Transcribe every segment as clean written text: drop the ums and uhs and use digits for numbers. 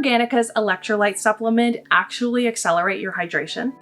Organika's electrolyte supplement actually accelerate your hydration?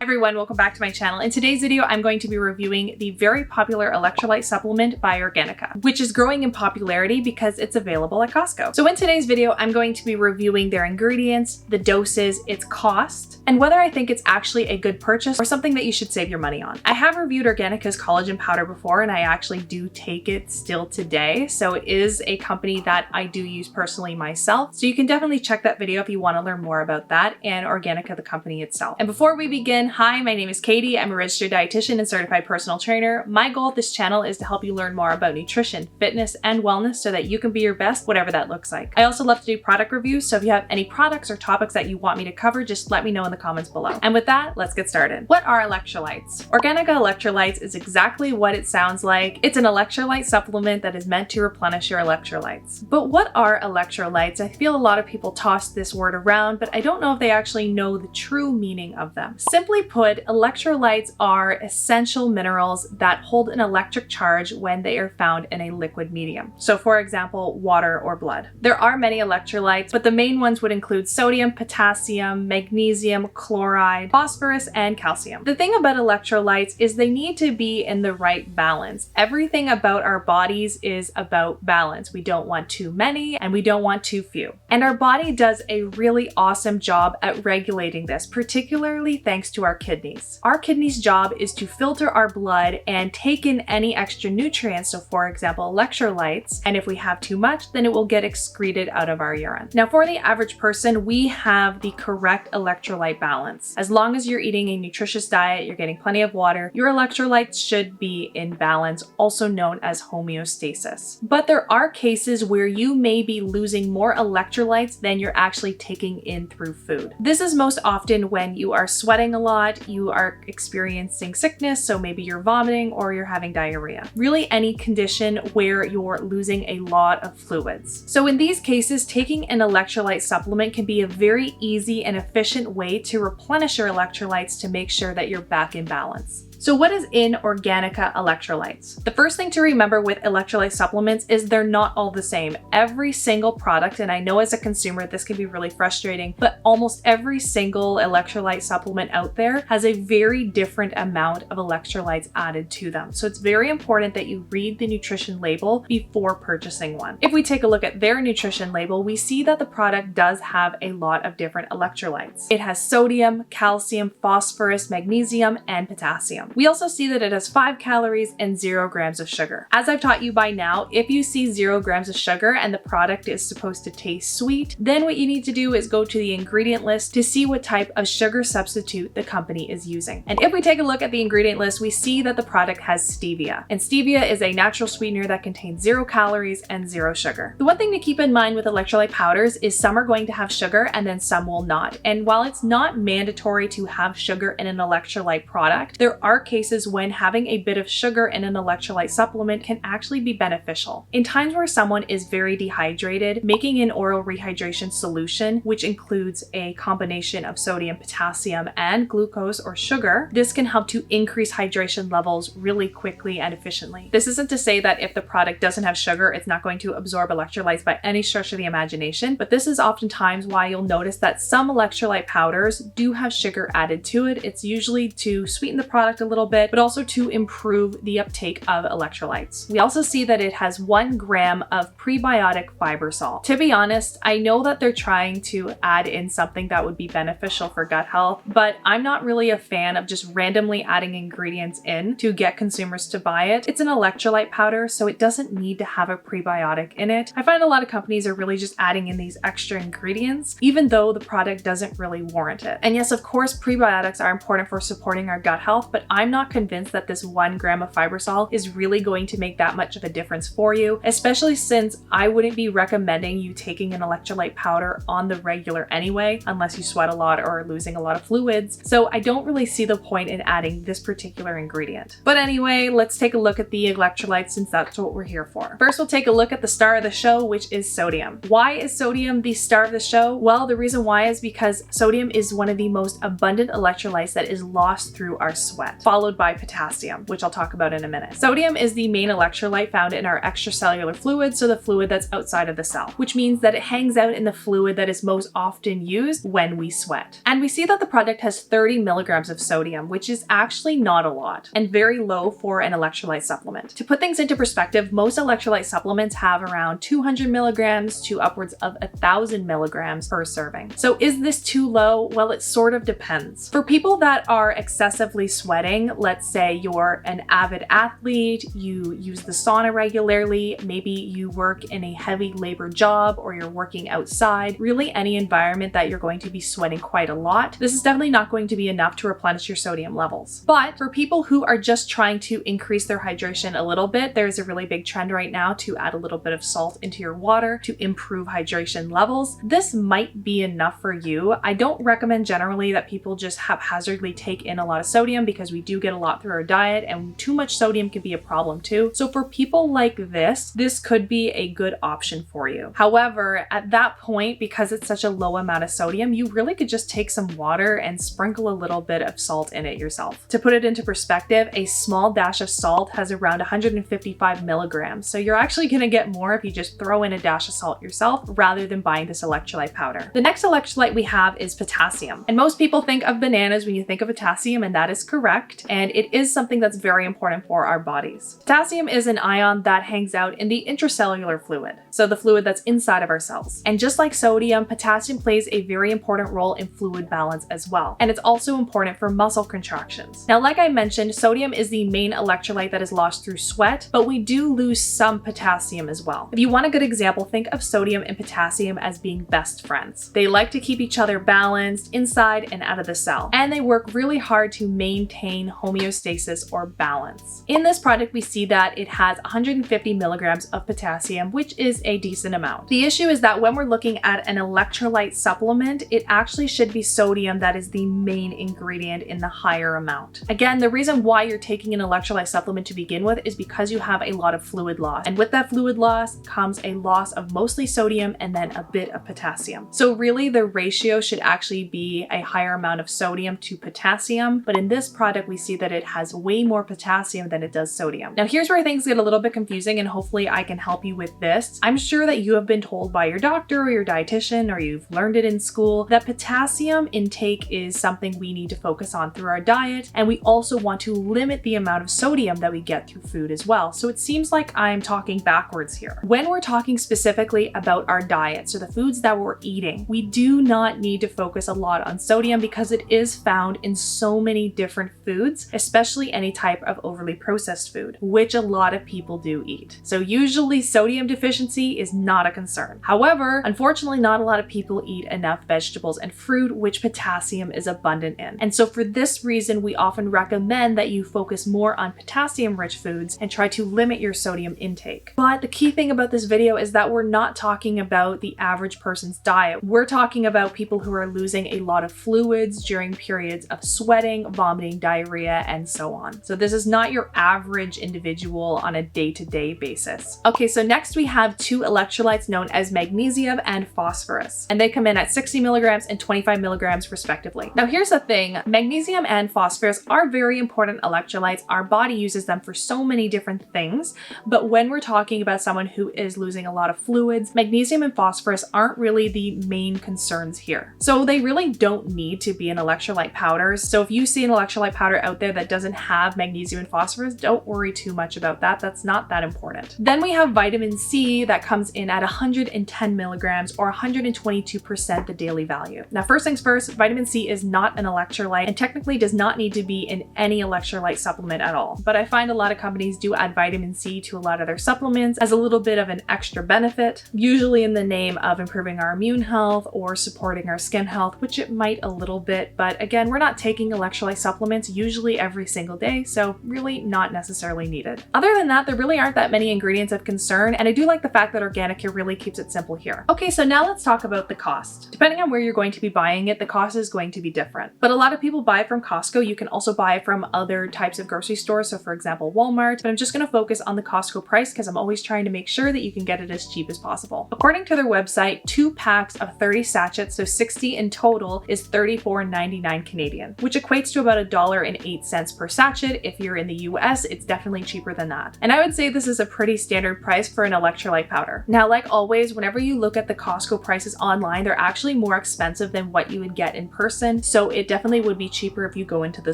Hi everyone, welcome back to my channel. In today's video, I'm going to be reviewing the very popular electrolyte supplement by Organika, which is growing in popularity because it's available at Costco. So in today's video, I'm going to be reviewing their ingredients, the doses, its cost, and whether I think it's actually a good purchase or something that you should save your money on. I have reviewed Organika's collagen powder before, and I actually do take it still today. So it is a company that I do use personally myself. So you can definitely check that video if you want to learn more about that and Organika, the company itself. And before we begin, hi, my name is Katey. I'm a registered dietitian and certified personal trainer. My goal with this channel is to help you learn more about nutrition, fitness, and wellness so that you can be your best, whatever that looks like. I also love to do product reviews, so if you have any products or topics that you want me to cover, just let me know in the comments below. And with that, let's get started. What are electrolytes? Organika Electrolytes is exactly what it sounds like. It's an electrolyte supplement that is meant to replenish your electrolytes. But what are electrolytes? I feel a lot of people toss this word around, but I don't know if they actually know the true meaning of them. Simply put, electrolytes are essential minerals that hold an electric charge when they are found in a liquid medium. So for example, water or blood. There are many electrolytes, but the main ones would include sodium, potassium, magnesium, chloride, phosphorus, and calcium. The thing about electrolytes is they need to be in the right balance. Everything about our bodies is about balance. We don't want too many and we don't want too few. And our body does a really awesome job at regulating this, particularly thanks to our kidneys. Our kidneys' job is to filter our blood and take in any extra nutrients, so for example electrolytes, and if we have too much, then it will get excreted out of our urine. Now for the average person, we have the correct electrolyte balance. As long as you're eating a nutritious diet, you're getting plenty of water, your electrolytes should be in balance, also known as homeostasis. But there are cases where you may be losing more electrolytes than you're actually taking in through food. This is most often when you are sweating a lot, you are experiencing sickness, so maybe you're vomiting or you're having diarrhea. Really any condition where you're losing a lot of fluids. So in these cases, taking an electrolyte supplement can be a very easy and efficient way to replenish your electrolytes to make sure that you're back in balance. So what is in Organika Electrolytes? The first thing to remember with electrolyte supplements is they're not all the same. Every single product, and I know as a consumer this can be really frustrating, but almost every single electrolyte supplement out there has a very different amount of electrolytes added to them. So it's very important that you read the nutrition label before purchasing one. If we take a look at their nutrition label, we see that the product does have a lot of different electrolytes. It has sodium, calcium, phosphorus, magnesium, and potassium. We also see that it has 5 calories and 0 grams of sugar. As I've taught you by now, if you see 0 grams of sugar and the product is supposed to taste sweet, then what you need to do is go to the ingredient list to see what type of sugar substitute the company is using. And if we take a look at the ingredient list, we see that the product has stevia. And stevia is a natural sweetener that contains 0 calories and 0 sugar. The one thing to keep in mind with electrolyte powders is some are going to have sugar and then some will not. And while it's not mandatory to have sugar in an electrolyte product, there are cases when having a bit of sugar in an electrolyte supplement can actually be beneficial. In times where someone is very dehydrated, making an oral rehydration solution, which includes a combination of sodium, potassium, and glucose or sugar, this can help to increase hydration levels really quickly and efficiently. This isn't to say that if the product doesn't have sugar, it's not going to absorb electrolytes by any stretch of the imagination, but this is oftentimes why you'll notice that some electrolyte powders do have sugar added to it. It's usually to sweeten the product a little bit, but also to improve the uptake of electrolytes. We also see that it has 1 gram of prebiotic fiber salt. To be honest, I know that they're trying to add in something that would be beneficial for gut health, but I'm not really a fan of just randomly adding ingredients in to get consumers to buy it. It's an electrolyte powder, so it doesn't need to have a prebiotic in it. I find a lot of companies are really just adding in these extra ingredients, even though the product doesn't really warrant it. And yes, of course, prebiotics are important for supporting our gut health, but I'm not convinced that this 1 gram of fiber salt is really going to make that much of a difference for you, especially since I wouldn't be recommending you taking an electrolyte powder on the regular anyway, unless you sweat a lot or are losing a lot of fluids. So I don't really see the point in adding this particular ingredient. But anyway, let's take a look at the electrolytes since that's what we're here for. First, we'll take a look at the star of the show, which is sodium. Why is sodium the star of the show? Well, the reason why is because sodium is one of the most abundant electrolytes that is lost through our sweat. followed by potassium, which I'll talk about in a minute. Sodium is the main electrolyte found in our extracellular fluid, so the fluid that's outside of the cell, which means that it hangs out in the fluid that is most often used when we sweat. And we see that the product has 30 milligrams of sodium, which is actually not a lot and very low for an electrolyte supplement. To put things into perspective, most electrolyte supplements have around 200 milligrams to upwards of 1,000 milligrams per serving. So is this too low? Well, it sort of depends. For people that are excessively sweating, let's say you're an avid athlete, you use the sauna regularly, maybe you work in a heavy labor job or you're working outside, really any environment that you're going to be sweating quite a lot, this is definitely not going to be enough to replenish your sodium levels. But for people who are just trying to increase their hydration a little bit, there's a really big trend right now to add a little bit of salt into your water to improve hydration levels. This might be enough for you. I don't recommend generally that people just haphazardly take in a lot of sodium because we do get a lot through our diet and too much sodium can be a problem too. So for people like this could be a good option for you. However, at that point, because it's such a low amount of sodium, you really could just take some water and sprinkle a little bit of salt in it yourself. To put it into perspective, a small dash of salt has around 155 milligrams. So you're actually going to get more if you just throw in a dash of salt yourself rather than buying this electrolyte powder. The next electrolyte we have is potassium. And most people think of bananas when you think of potassium, and that is correct. And it is something that's very important for our bodies. Potassium is an ion that hangs out in the intracellular fluid, so the fluid that's inside of our cells. And just like sodium, potassium plays a very important role in fluid balance as well. And it's also important for muscle contractions. Now, like I mentioned, sodium is the main electrolyte that is lost through sweat, but we do lose some potassium as well. If you want a good example, think of sodium and potassium as being best friends. They like to keep each other balanced inside and out of the cell, and they work really hard to maintain homeostasis or balance. In this product, we see that it has 150 milligrams of potassium, which is a decent amount. The issue is that when we're looking at an electrolyte supplement, it actually should be sodium that is the main ingredient in the higher amount. Again, the reason why you're taking an electrolyte supplement to begin with is because you have a lot of fluid loss. And with that fluid loss comes a loss of mostly sodium and then a bit of potassium. So really the ratio should actually be a higher amount of sodium to potassium. But in this product, we see that it has way more potassium than it does sodium. Now here's where things get a little bit confusing, and hopefully I can help you with this. I'm sure that you have been told by your doctor or your dietitian, or you've learned it in school, that potassium intake is something we need to focus on through our diet. And we also want to limit the amount of sodium that we get through food as well. So it seems like I'm talking backwards here. When we're talking specifically about our diet, so the foods that we're eating, we do not need to focus a lot on sodium because it is found in so many different foods, especially any type of overly processed food, which a lot of people do eat. So usually sodium deficiency is not a concern. However, unfortunately, not a lot of people eat enough vegetables and fruit, which potassium is abundant in. And so for this reason, we often recommend that you focus more on potassium-rich foods and try to limit your sodium intake. But the key thing about this video is that we're not talking about the average person's diet. We're talking about people who are losing a lot of fluids during periods of sweating, vomiting, diarrhea, and so on. So this is not your average individual on a day-to-day basis. Okay, so next we have two electrolytes known as magnesium and phosphorus, and they come in at 60 milligrams and 25 milligrams respectively. Now here's the thing, magnesium and phosphorus are very important electrolytes. Our body uses them for so many different things, but when we're talking about someone who is losing a lot of fluids, magnesium and phosphorus aren't really the main concerns here. So they really don't need to be in electrolyte powders. So if you see an electrolyte powder out there that doesn't have magnesium and phosphorus, don't worry too much about that. That's not that important. Then we have vitamin C that comes in at 110 milligrams or 122% the daily value. Now, first things first, vitamin C is not an electrolyte and technically does not need to be in any electrolyte supplement at all. But I find a lot of companies do add vitamin C to a lot of their supplements as a little bit of an extra benefit, usually in the name of improving our immune health or supporting our skin health, which it might a little bit. But again, we're not taking electrolyte supplements usually every single day, so really not necessarily needed. Other than that, there really aren't that many ingredients of concern, and I do like the fact that Organika really keeps it simple here. Okay, so now let's talk about the cost. Depending on where you're going to be buying it, the cost is going to be different. But a lot of people buy it from Costco. You can also buy it from other types of grocery stores, so for example, Walmart, but I'm just going to focus on the Costco price because I'm always trying to make sure that you can get it as cheap as possible. According to their website, 2 packs of 30 sachets, so 60 in total, is $34.99 Canadian, which equates to about $1.80 $1.08 per sachet. If you're in the US, it's definitely cheaper than that. And I would say this is a pretty standard price for an electrolyte powder. Now, like always, whenever you look at the Costco prices online, they're actually more expensive than what you would get in person, so it definitely would be cheaper if you go into the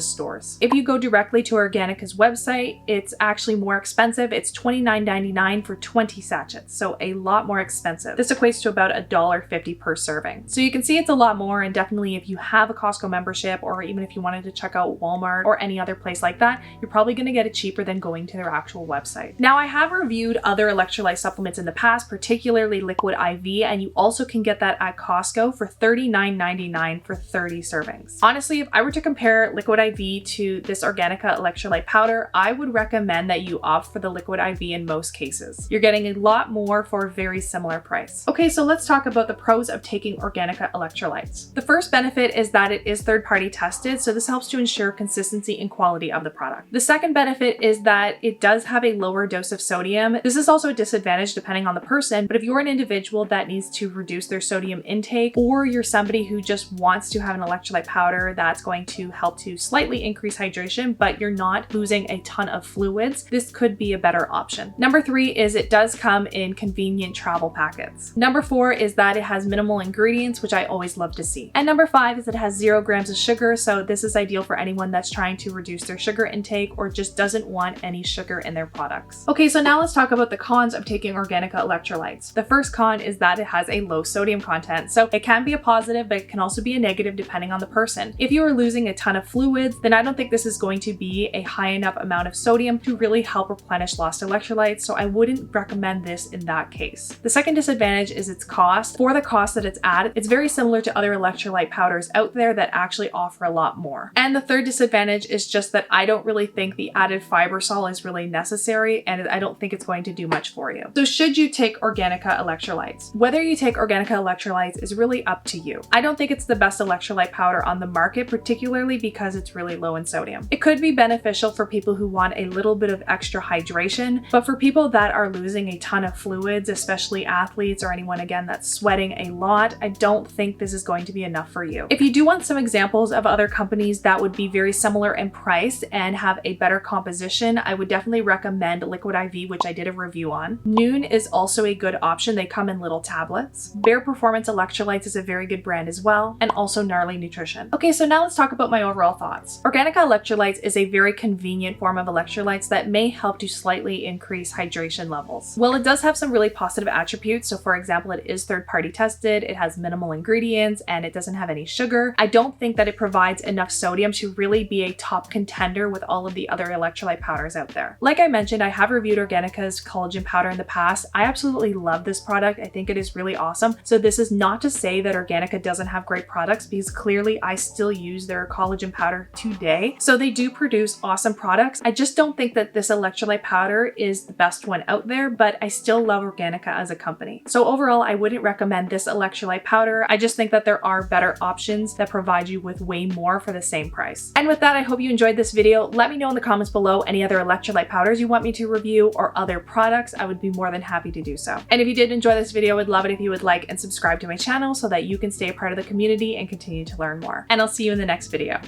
stores. If you go directly to Organika's website, it's actually more expensive. It's $29.99 for 20 sachets, so a lot more expensive. This equates to about $1.50 per serving. So you can see it's a lot more, and definitely if you have a Costco membership, or even if you wanted to check out Walmart or any other place like that, you're probably going to get it cheaper than going to their actual website. Now, I have reviewed other electrolyte supplements in the past, particularly Liquid IV, and you also can get that at Costco for $39.99 for 30 servings. Honestly, if I were to compare Liquid IV to this Organika Electrolyte powder, I would recommend that you opt for the Liquid IV in most cases. You're getting a lot more for a very similar price. Okay, so let's talk about the pros of taking Organika Electrolytes. The first benefit is that it is third-party tested, so this helps to ensure consistency and quality of the product. The second benefit is that it does have a lower dose of sodium. This is also a disadvantage depending on the person, but if you're an individual that needs to reduce their sodium intake, or you're somebody who just wants to have an electrolyte powder that's going to help to slightly increase hydration, but you're not losing a ton of fluids, this could be a better option. Number 3 is it does come in convenient travel packets. Number 4 is that it has minimal ingredients, which I always love to see. And number 5 is it has 0 grams of sugar, so this is ideal for anyone that's trying to reduce their sugar intake or just doesn't want any sugar in their products. Okay, so now let's talk about the cons of taking Organika Electrolytes. The first con is that it has a low sodium content, so it can be a positive, but it can also be a negative depending on the person. If you are losing a ton of fluids, then I don't think this is going to be a high enough amount of sodium to really help replenish lost electrolytes, so I wouldn't recommend this in that case. The second disadvantage is its cost. For the cost that it's at, it's very similar to other electrolyte powders out there that actually offer a lot more. And the third disadvantage is just that I don't really think the added fiber sol is really necessary, and I don't think it's going to do much for you. So should you take Organika Electrolytes? Whether you take Organika Electrolytes is really up to you. I don't think it's the best electrolyte powder on the market, particularly because it's really low in sodium. It could be beneficial for people who want a little bit of extra hydration, but for people that are losing a ton of fluids, especially athletes or anyone again that's sweating a lot, I don't think this is going to be enough for you. If you do want some examples of other companies that would be very similar in price and have a better composition, I would definitely recommend Liquid IV, which I did a review on. Noon is also a good option. They come in little tablets. Bare Performance Electrolytes is a very good brand as well, and also Gnarly Nutrition. Okay, so now let's talk about my overall thoughts. Organika Electrolytes is a very convenient form of electrolytes that may help to slightly increase hydration levels. While it does have some really positive attributes, so for example, it is third-party tested, it has minimal ingredients, and it doesn't have any sugar, I don't think that it provides enough sodium to really be a top contender with all of the other electrolyte powders out there. Like I mentioned, I have reviewed Organika's collagen powder in the past. I absolutely love this product. I think it is really awesome. So this is not to say that Organika doesn't have great products, because clearly I still use their collagen powder today. So they do produce awesome products. I just don't think that this electrolyte powder is the best one out there, but I still love Organika as a company. So overall, I wouldn't recommend this electrolyte powder. I just think that there are better options that provide you with way more for the same price. And with that, I hope you enjoyed this video. Let me know in the comments below any other electrolyte powders you want me to review or other products. I would be more than happy to do so. And if you did enjoy this video, I would love it if you would like and subscribe to my channel so that you can stay a part of the community and continue to learn more. And I'll see you in the next video.